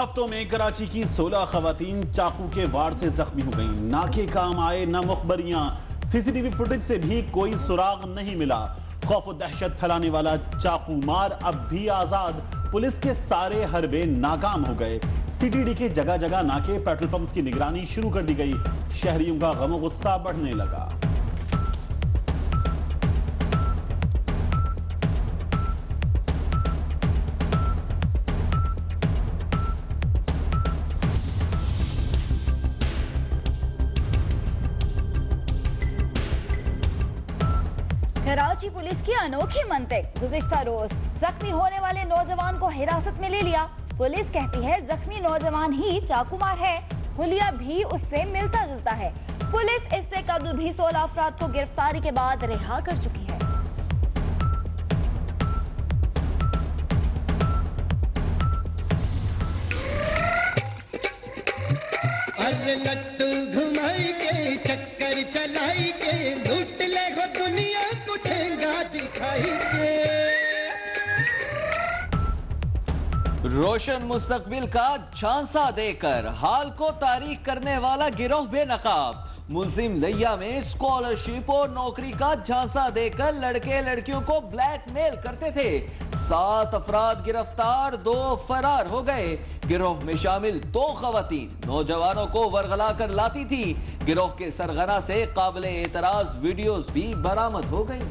हफ्तों में कराची की 16 खवातीन चाकू के वार से जख्मी हो गईं। ना के काम आए न मुखबरियां, सीसीटीवी फुटेज से भी कोई सुराग नहीं मिला। खौफ और दहशत फैलाने वाला चाकू मार अब भी आजाद। पुलिस के सारे हरबे नाकाम हो गए। सीटीडी के जगह जगह नाके, पेट्रोल पंप्स की निगरानी शुरू कर दी गई। शहरियों का गम और गुस्सा बढ़ने लगा। कराची पुलिस की अनोखी मंतक। गुज़िश्ता रोज जख्मी होने वाले नौजवान को हिरासत में ले लिया। पुलिस कहती है जख्मी नौजवान ही चाकूमार है। हुलिया भी उससे मिलता जुलता है। पुलिस इससे कबल भी 16 अफराद को गिरफ्तारी के बाद रिहा कर चुकी है। अरे लट्टू घुमाई के चक्कर चलाई के लूट ले हो दुनिया को ठेंगा दिखाई के। रोशन मुस्तकबिल का झांसा देकर हाल को तारीख करने वाला गिरोह बेनकाब। मुल्जिम लिया में स्कॉलरशिप और नौकरी का झांसा देकर लड़के लड़कियों को ब्लैकमेल करते थे। 7 अफराद गिरफ्तार, 2 फरार हो गए। गिरोह में शामिल 2 खवातीन नौजवानों को वरगला कर लाती थी। गिरोह के सरगना से काबिल एतराज वीडियोस भी बरामद हो गई।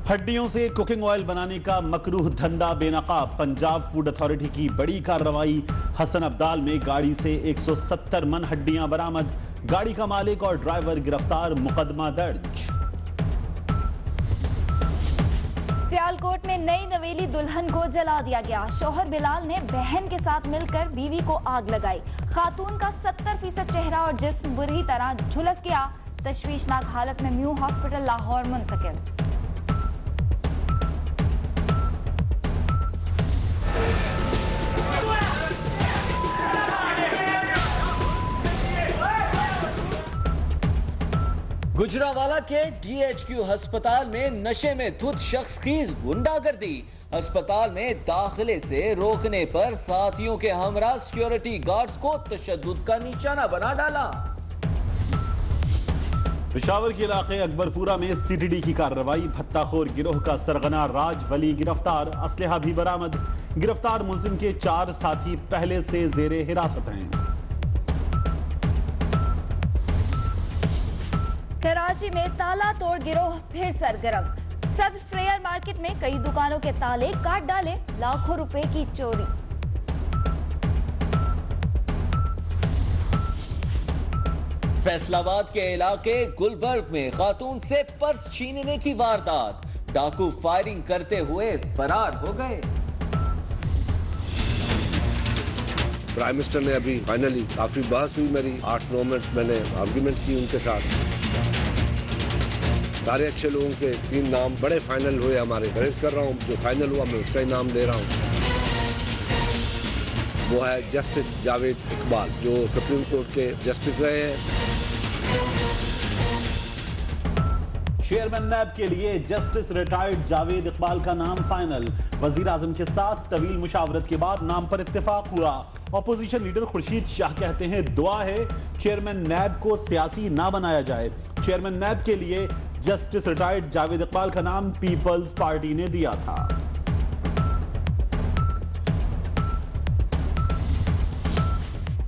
हड्डियों से कुकिंग ऑयल बनाने का मकरूह धंधा बेनकाब। पंजाब फूड अथॉरिटी की बड़ी कार्रवाई। हसन अब्दाल में गाड़ी से 170 मन हड्डियां बरामद। गाड़ी का मालिक और ड्राइवर गिरफ्तार, मुकदमा दर्ज। सियालकोट में नई नवेली दुल्हन को जला दिया गया। शौहर बिलाल ने बहन के साथ मिलकर बीवी को आग लगाई। खातून का 70% चेहरा और जिस्म बुरी तरह झुलस गया। तशवीशनाक हालत में म्यू हॉस्पिटल लाहौर मुंतकिल। गुजरावाला के डीएचक्यू अस्पताल में नशे में धुत शख्स की गुंडागर्दी। अस्पताल में दाखिले से रोकने पर साथियों के हमरा सिक्योरिटी गार्ड्स को तशद्दुद का निशाना बना डाला। पेशावर के इलाके अकबरपुरा में सीटीडी की कार्रवाई। भत्ताखोर गिरोह का सरगना राज वली गिरफ्तार, असलहा भी बरामद। गिरफ्तार मुलजिम के 4 साथी पहले से जेरे हिरासत हैं। कराची में ताला तोड़ गिरोह फिर सरगर्म। सद फ्रेयर मार्केट में कई दुकानों के ताले काट डाले, लाखों रुपए की चोरी। फैसलाबाद के इलाके गुलबर्ग में खातून से पर्स छीनने की वारदात। डाकू फायरिंग करते हुए फरार हो गए। प्राइम मिनिस्टर ने अभी फाइनली काफी बहस हुई मेरी, 8-9 मिनट मैंने आर्ग्यूमेंट की उनके साथ। सारे अच्छे लोगों के 3 नाम बड़े फाइनल हुए हमारे। बहस कर रहा हूँ, जो फाइनल हुआ मैं उसका ही नाम ले रहा हूँ। वो है जस्टिस जावेद इकबाल, जो सुप्रीम कोर्ट के जस्टिस रहे हैं। चेयरमैन नैब के लिए जस्टिस रिटायर्ड जावेद इकबाल का नाम फाइनल। वजीर आजम के साथ तवील मुशावरत के बाद नाम पर इत्तेफाक हुआ। ऑपोजिशन लीडर खुर्शीद शाह कहते हैं दुआ है चेयरमैन नैब को सियासी ना बनाया जाए। चेयरमैन नैब के लिए जस्टिस रिटायर्ड जावेद इकबाल का नाम पीपल्स पार्टी ने दिया था।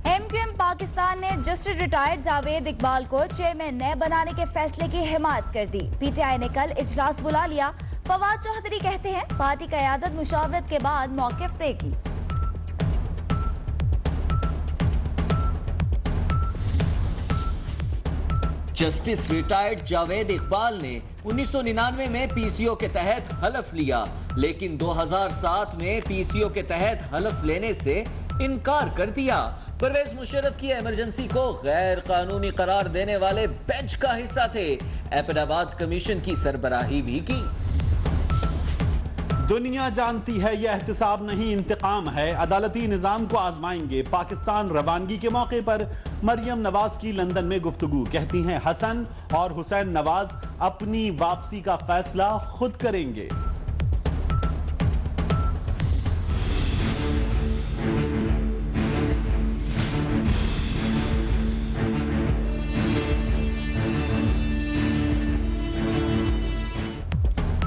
एमक्यूएम पाकिस्तान ने जस्टिस रिटायर्ड जावेद इकबाल को चेयरमैन नैब बनाने के फैसले की हिमायत कर दी। पीटीआई ने कल इजलास बुला लिया। फवाद चौधरी कहते हैं पार्टी क़यादत मुशावरत के बाद मौक़िफ़ देगी। जस्टिस रिटायर्ड जावेद इकबाल ने 1999 में पीसीओ के तहत हलफ लिया, लेकिन 2007 में पीसीओ के तहत हलफ लेने से इनकार कर दिया। परवेज मुशर्रफ की इमरजेंसी को गैर कानूनी करार देने वाले बेंच का हिस्सा थे। एबटाबाद कमीशन की सरबराही भी की। दुनिया जानती है यह एहतिसाब नहीं इंतकाम है, अदालती निजाम को आजमाएंगे। पाकिस्तान रवानगी के मौके पर मरियम नवाज की लंदन में गुफ्तगू, कहती हैं हसन और हुसैन नवाज अपनी वापसी का फैसला खुद करेंगे।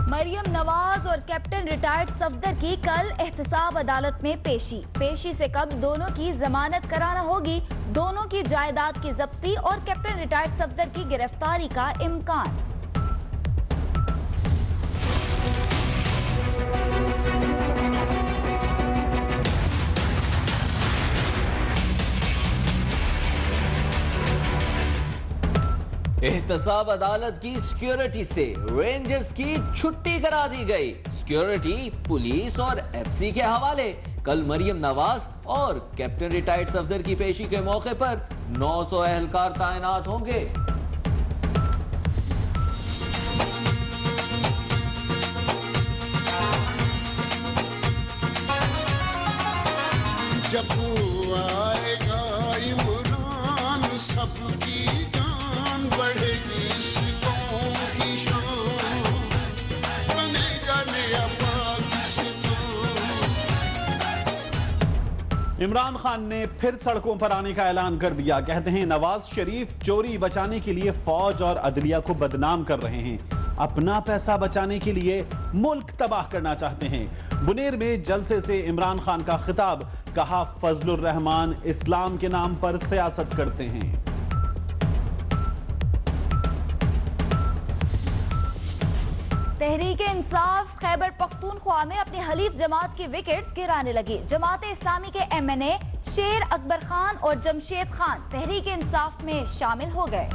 मरियम नवाज और कैप्टन रिटायर्ड सफदर की कल एहतसाब अदालत में पेशी से कब दोनों की जमानत कराना होगी, दोनों की जायदाद की जब्ती और कैप्टन रिटायर्ड सफदर की गिरफ्तारी का इम्कान। एहतसाब अदालत की सिक्योरिटी से रेंजर्स की छुट्टी करा दी गई। सिक्योरिटी पुलिस और एफसी के हवाले। कल मरियम नवाज और कैप्टन रिटायर्ड सफदर की पेशी के मौके पर 900 एहलकार तैनात होंगे। जब आएगा इमरान सबकी जान बढ़ेगी, इस कौम की शान बनेगा नया पाकिस्तान। इमरान खान ने फिर सड़कों पर आने का ऐलान कर दिया, कहते हैं नवाज शरीफ चोरी बचाने के लिए फौज और अदलिया को बदनाम कर रहे हैं, अपना पैसा बचाने के लिए मुल्क तबाह करना चाहते हैं। बुनेर में जलसे से इमरान खान का खिताब, कहा फजलुर रहमान इस्लाम के नाम पर सियासत करते हैं। तहरीक इंसाफ खैबर पख्तूनख्वा में अपनी हलीफ जमात की विकेट्स गिराने लगी। जमात इस्लामी के एमएनए शेर अकबर खान और जमशेद खान तहरीक इंसाफ में शामिल हो गए।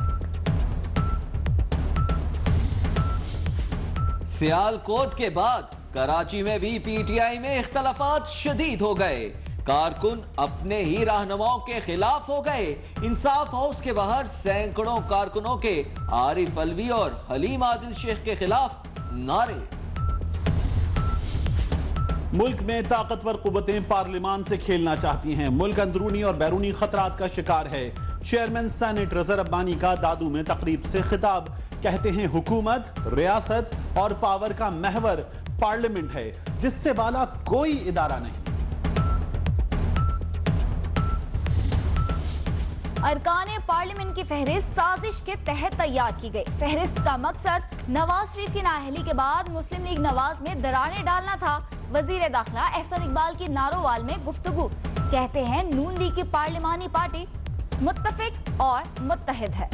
सियालकोट के बाद कराची में भी पीटीआई में इख्तलाफात शदीद हो गए। कारकुन अपने ही रहनुमाओं के खिलाफ हो गए। इंसाफ हाउस के बाहर सैकड़ों कारकुनों के आरिफ अलवी और हलीम आदिल शेख के खिलाफ नारे। मुल्क में ताकतवर कुव्वतें पार्लियामान से खेलना चाहती हैं। मुल्क अंदरूनी और बैरूनी खतरात का शिकार है। चेयरमैन सेनेट रज़ा रब्बानी का दादू में तकरीब से खिताब, कहते हैं हुकूमत, रियासत और पावर का महवर पार्लियामेंट है, जिससे वाला कोई इदारा नहीं। अरकाने पार्लियामेंट की फहरिस्त साजिश के तहत तैयार की गई। फहरिस्त का मकसद नवाज शरीफ की नाअहली के बाद मुस्लिम लीग नवाज में दरारें डालना था। वजीर दाखिला एहसन इकबाल की नारोवाल में गुफ्तगू, कहते हैं नून लीग की पार्लियामानी पार्टी मुत्तफिक और मुत्तहिद है।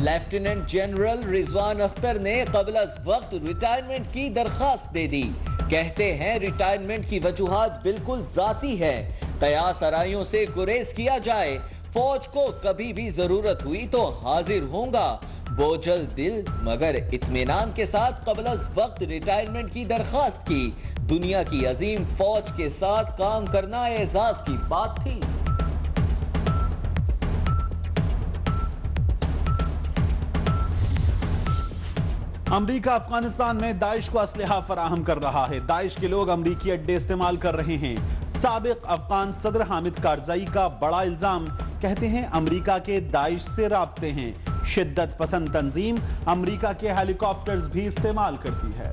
लेफ्टिनेंट जनरल रिजवान अख्तर ने कबल अज वक्त रिटायरमेंट की दरखास्त दे दी। कहते हैं रिटायरमेंट की वजूहात बिल्कुल जाती है, कयास आराइयों से गुरेज किया जाए। फौज को कभी भी जरूरत हुई तो हाजिर होऊंगा। बोझल दिल मगर इत्मीनान के साथ कबल अज वक्त रिटायरमेंट की दरखास्त की। दुनिया की अजीम फौज के साथ काम करना एजाज की बात थी। अमरीका अफगानिस्तान में दाइश को असलहा फराहम कर रहा है। दाइश के लोग अमरीकी अड्डे इस्तेमाल कर रहे हैं। साबिक अफगान सदर हामिद कारजाई का बड़ा इल्जाम, कहते हैं अमरीका के दाइश से राब्ते हैं। शिद्दत पसंद तंजीम अमरीका के हेलीकॉप्टर्स भी इस्तेमाल करती है।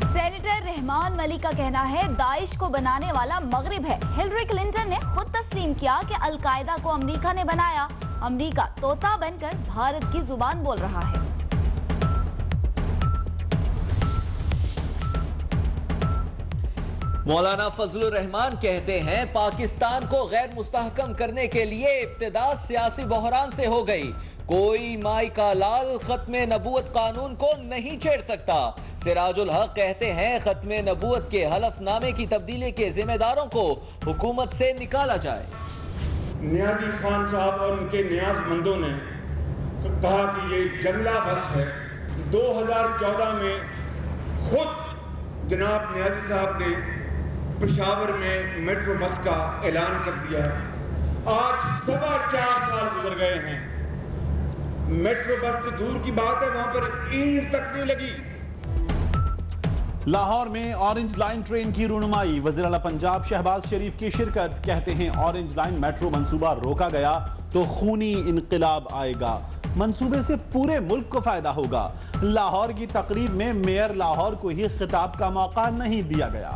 सेनेटर रहमान मलिक का कहना है दाइश को बनाने वाला मगरिब है। हिलरी क्लिंटन ने खुद तस्लीम किया कि अलकायदा को अमरीका ने बनाया। अमरीका तोता बनकर भारत की जुबान बोल रहा है। मौलाना फजलुर रहमान कहते हैं पाकिस्तान को गैर मुस्तहकम करने के लिए इब्तिदा सियासी बहरान से हो गई। कोई माई का लाल खत्मे नबूवत कानून को नहीं छेड़ सकता। सिराजुल हक कहते हैं खत्मे नबूवत के हलफनामे की तब्दीली के जिम्मेदारों को हुकूमत से निकाला जाए। नियाजी खान साहब और उनके न्याजमंदों ने कहा कि ये जंगला बस है। 2014 में खुद जनाब नियाजी साहब ने पेशावर में मेट्रो बस का ऐलान कर दिया। आज 4.25 साल गुजर गए हैं। मेट्रो बस तो दूर की बात है, वहां पर ईंट तक नहीं लगी। लाहौर में ऑरेंज लाइन ट्रेन की रूनुमाई, वज़ीर आला पंजाब शहबाज शरीफ की शिरकत। कहते हैं ऑरेंज लाइन मेट्रो मंसूबा रोका गया तो खूनी इनकलाब आएगा। मंसूबे से पूरे मुल्क को फायदा होगा। लाहौर की तकरीब में मेयर लाहौर को ही खिताब का मौका नहीं दिया गया।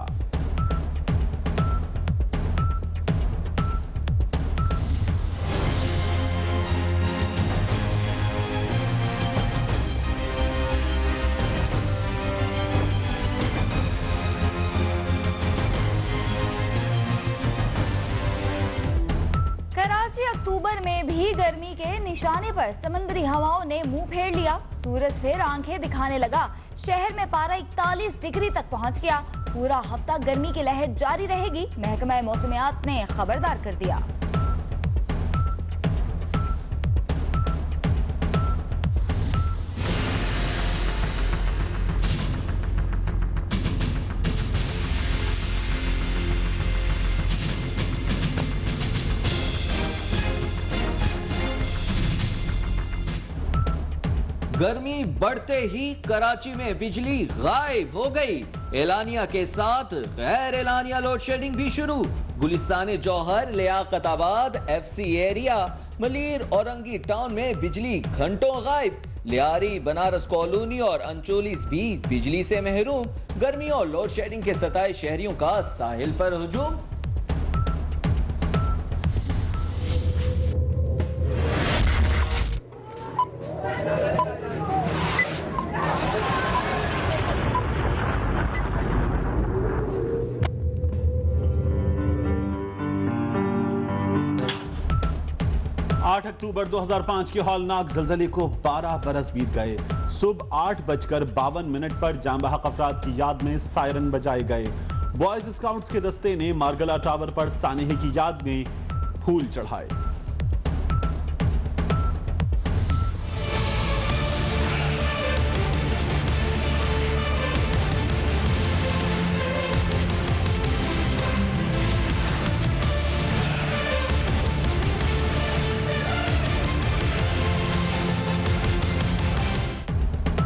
अक्टूबर में भी गर्मी के निशाने पर समुद्री हवाओं ने मुंह फेर लिया। सूरज फिर आंखें दिखाने लगा। शहर में पारा 41 डिग्री तक पहुंच गया। पूरा हफ्ता गर्मी की लहर जारी रहेगी, महकमा मौसमियात ने खबरदार कर दिया। गर्मी बढ़ते ही कराची में बिजली गायब हो गई। एलानिया के साथ गैर एलानिया लोड शेडिंग भी शुरू। Gulistan Johar, Liaquatabad, FC area, Malir, Orangi town में बिजली घंटों गायब। लियारी, बनारस कॉलोनी और अंचोलिस भी बिजली से महरूम। गर्मी और लोड शेडिंग के सताए शहरियों का साहिल पर हुजूम। 8 अक्टूबर 2005 के हौलनाक जलजले को 12 बरस बीत गए। सुबह 8:52 पर जांबाहक अफराद की याद में सायरन बजाए गए। बॉयज स्काउट्स के दस्ते ने मारगला टावर पर सानेह की याद में फूल चढ़ाए।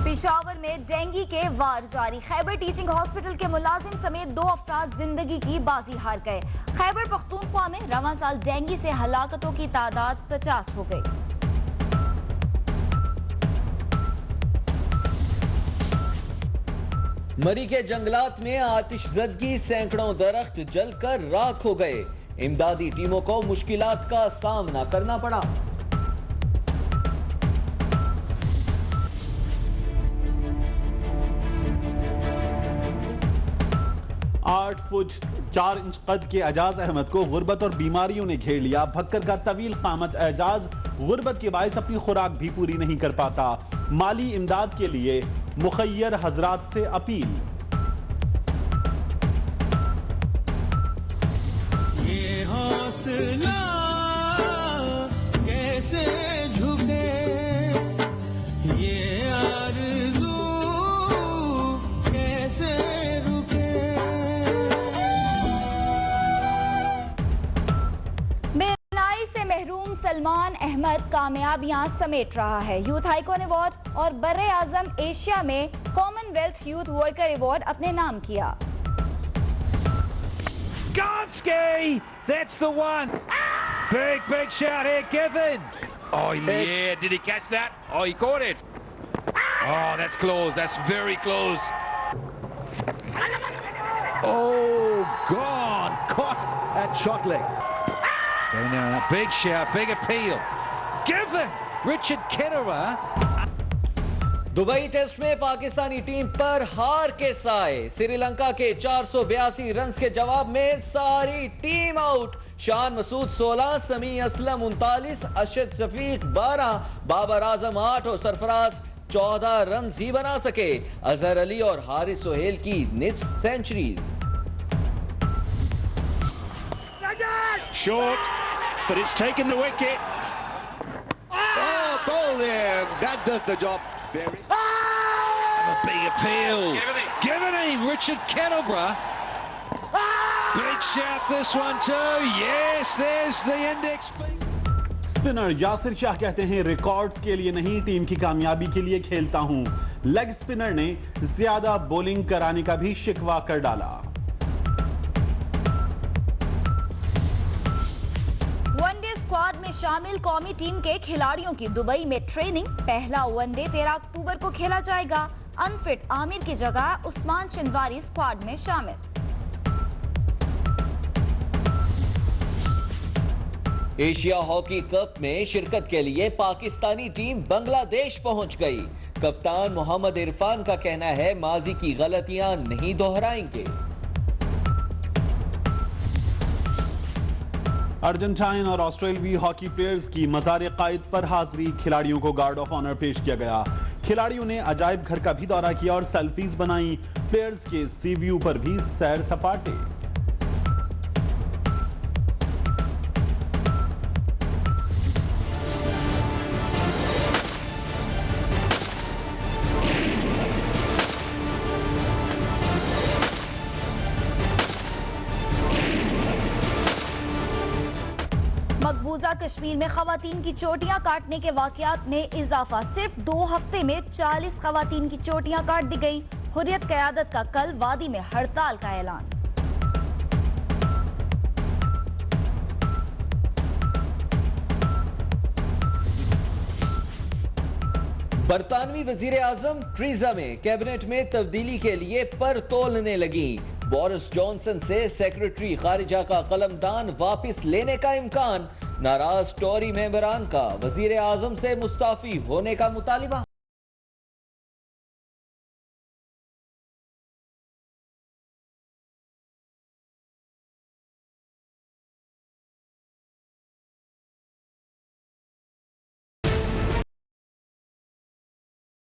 पेशावर में डेंगू के वार जारी। खैबर टीचिंग हॉस्पिटल के मुलाजिम समेत 2 अफराद जिंदगी की बाजी हार गए। खैबर पख्तूनख्वा में रवां साल डेंगू से हलाकतों की तादाद 50 हो गई। मरी के जंगलात में आतिशज़दगी, सैकड़ों दरख्त जलकर राख हो गए। इमदादी टीमों को मुश्किलात का सामना करना पड़ा। 8 फुट 4 इंच कद के एजाज अहमद को गुर्बत और बीमारियों ने घेर लिया। भक्कर का तवील कामत एजाज गुर्बत के बायस अपनी खुराक भी पूरी नहीं कर पाता। माली इमदाद के लिए मुखय्यर हजरात से अपील। ये हौसला कैसे झुके, ये आरज़ू कैसे रुके। बेनाई से महरूम सलमान अहमद कामयाबियां समेट रहा है। यूथ आइकॉन अवार्ड और बर्रे आजम एशिया में कॉमनवेल्थ यूथ वर्कर अवार्ड अपने नाम किया। Gonski! That's the one! Big shout here, Kevin! Oh, yeah, did he catch that? Oh, he caught it! Oh, that's close, that's very close. Oh, gone! Caught at shot leg. Okay, now, a big shout, big appeal. Kevin! Richard Ketterer. Dubai test में Pakistani team पर हार के साए। श्रीलंका के 482 run के जवाब में सारी टीम आउट। शान मसूद 16, समी असलम 39, अशद शफीक 12, बाबर आजम 8 और सरफराज 14 रन ही बना सके। अजहर अली और हारिस सोहेल की निस्फ centuries. Short, but it's taken the wicket. Oh, bowling! That does the job. Very. A big appeal. Give it him, Richard Kettleborough. Big shout this one too. Yes, there's the index finger. Spinner Yasir Shah कहते हैं records के लिए नहीं, team की कामयाबी के लिए खेलता हूं। लेग स्पिनर ने ज्यादा बॉलिंग कराने का भी शिकवा कर डाला। वनडे स्क्वाड में शामिल कौमी टीम के खिलाड़ियों की दुबई में ट्रेनिंग। पहला वनडे 13 अक्टूबर को खेला जाएगा। अनफिट आमिर की जगह उस्मान चिनवारी स्क्वाड में शामिल। एशिया हॉकी कप में शिरकत के लिए पाकिस्तानी टीम बांग्लादेश पहुंच गई। कप्तान मोहम्मद इरफान का कहना है माजी की गलतियां नहीं दोहराएंगे। अर्जेंटाइन और ऑस्ट्रेलियाई हॉकी प्लेयर्स की मज़ार कायद पर हाजिरी। खिलाड़ियों को गार्ड ऑफ ऑनर पेश किया गया। खिलाड़ियों ने अजायब घर का भी दौरा किया और सेल्फीज बनाई। प्लेयर्स के सी व्यू पर भी सैर सपाटे। मकबूजा कश्मीर में खवातीन की चोटियां काटने के वाकयात में इजाफा। सिर्फ 2 हफ्ते में 40 खवातीन की चोटियां काट दी गई। हुर्रियत क़यादत का कल वादी में हड़ताल का ऐलान। बरतानवी वजीर आजम ट्रीजा में कैबिनेट में तब्दीली के लिए पर तोलने लगी। बोरिस जॉनसन से सेक्रेटरी खारिजा का कलमदान वापस लेने का इम्कान। नाराज टोरी मेंबरान का वजीर आजम से मुस्ताफी होने का मुतालिबा।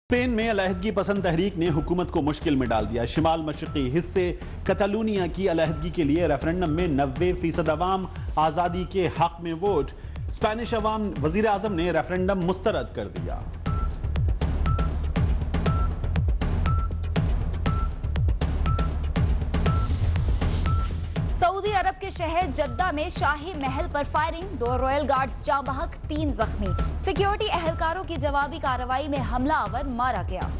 स्पेन में अलहदगी पसंद तहरीक ने हुकूमत को मुश्किल में डाल दिया। शिमाल मशरकी हिस्से कतालूनिया की अलहदगी के लिए रेफरेंडम में 90% अवाम आज़ादी के हक में वोट। स्पेनिश अवाम वजीर आजम ने रेफरेंडम मुस्तरद कर दिया। सऊदी अरब के शहर जद्दा में शाही महल पर फायरिंग। 2 रॉयल गार्ड्स जाँ बहक, 3 जख्मी। सिक्योरिटी एहलकारों की जवाबी कार्रवाई में हमलावर मारा गया।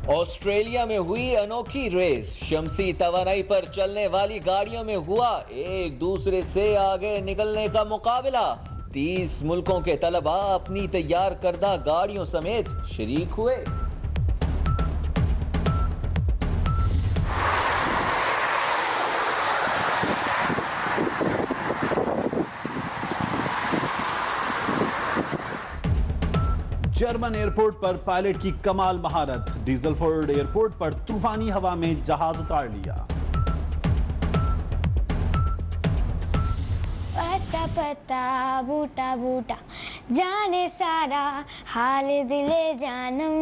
ऑस्ट्रेलिया में हुई अनोखी रेस। शमसी तवानाई पर चलने वाली गाड़ियों में हुआ एक दूसरे से आगे निकलने का मुकाबला। 30 मुल्कों के तलबा अपनी तैयार करदा गाड़ियों समेत शरीक हुए। जर्मन एयरपोर्ट पर पायलट की कमाल महारत। डीजलफोर्ड एयरपोर्ट पर तूफानी हवा में जहाज उतार लिया। पता पता बूटा बूटा जाने सारा हाल दिले जानम।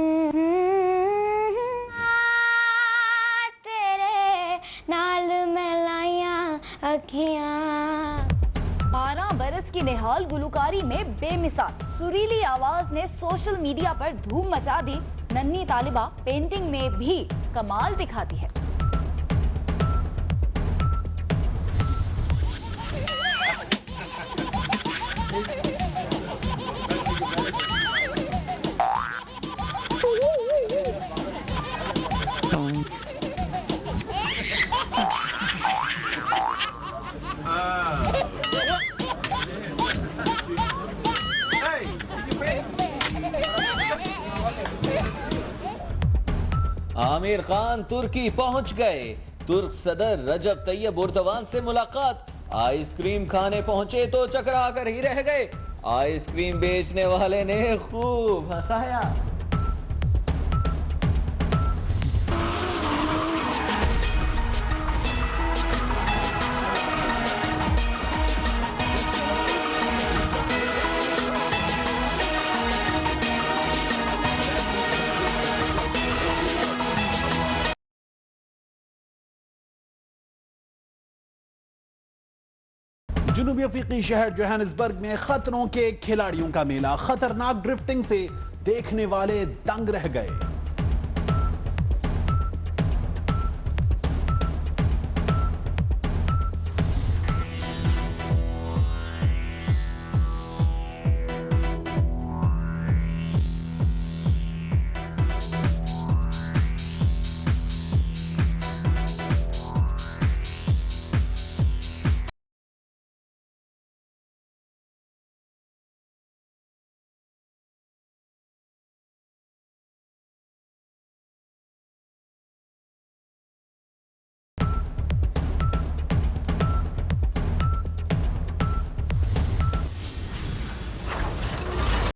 तेरे नाल मैं लाया अखियां। 12 बरस की निहाल गुलकारी में बेमिसाल सुरीली आवाज ने सोशल मीडिया पर धूम मचा दी। नन्ही तालिबा पेंटिंग में भी कमाल दिखाती है। आमिर खान तुर्की पहुंच गए। तुर्क सदर रजब तैयब एर्दोगान से मुलाकात। आइसक्रीम खाने पहुंचे तो चकरा कर ही रह गए। आइसक्रीम बेचने वाले ने खूब हंसाया। जनूबी अफ्रीकी शहर जोहानिसबर्ग में खतरों के खिलाड़ियों का मेला, खतरनाक ड्रिफ्टिंग से देखने वाले दंग रह गए।